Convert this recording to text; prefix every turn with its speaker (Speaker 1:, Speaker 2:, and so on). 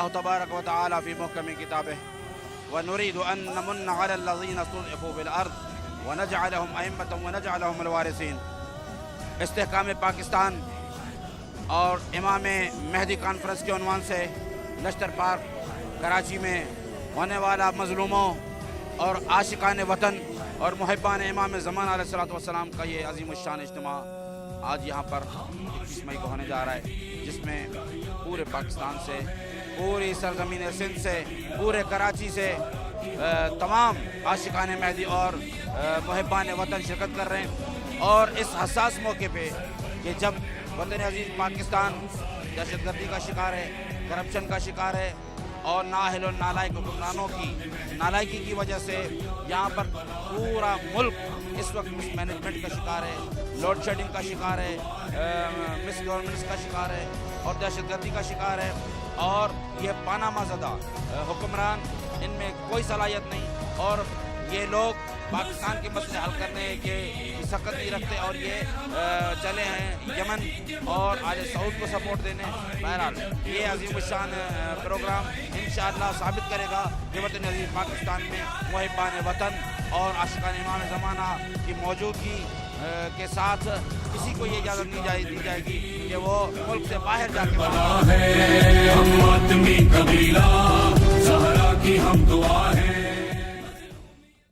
Speaker 1: اللہ تبارک و تعالی فی محکم کتابہ ونريد أن نمن على الذين استضعفوا في الأرض ونجعلهم أئمة ونجعلهم الوارثين. استحکام پاکستان اور امام مہدی کانفرنس کے عنوان سے لشکر پارک کراچی میں ہونے والا مظلوموں اور عاشقان وطن اور محبان امام زمان علیہ الصلوۃ والسلام کا یہ عظیم الشان اجتماع آج یہاں پر 21 مئی کو ہونے جا رہا ہے، جس میں پورے پاکستان سے، پوری سرزمین سندھ سے، پورے کراچی سے تمام عاشقان مہدی اور محبان وطن شرکت کر رہے ہیں. اور اس حساس موقع پہ کہ جب وطن عزیز پاکستان دہشت گردی کا شکار ہے، کرپشن کا شکار ہے اور نااہل و نالائق حکمرانوں کی نالائکی کی وجہ سے یہاں پر پورا ملک اس وقت مس مینجمنٹ کا شکار ہے، لوڈ شیڈنگ کا شکار ہے، مس گورننس کا شکار ہے اور دہشت گردی کا شکار ہے، اور یہ پاناما زدہ حکمران، ان میں کوئی صلاحیت نہیں، اور یہ لوگ پاکستان کے مسئلے حل کرنے کے سخت نہیں رکھتے اور یہ چلے ہیں یمن اور آل سعود کو سپورٹ دینے. بہرحال یہ عظیم الشان پروگرام انشاءاللہ ثابت کرے گا کہ وطن عزیز پاکستان میں محبان وطن اور عاشقان امام زمانہ کی موجودگی کے ساتھ کسی کو یہ اجازت نہیں دی جائے گی کہ وہ ملک سے باہر جا کے
Speaker 2: ہم آدمی قبیلہ زہرا کی ہم دعا ہے.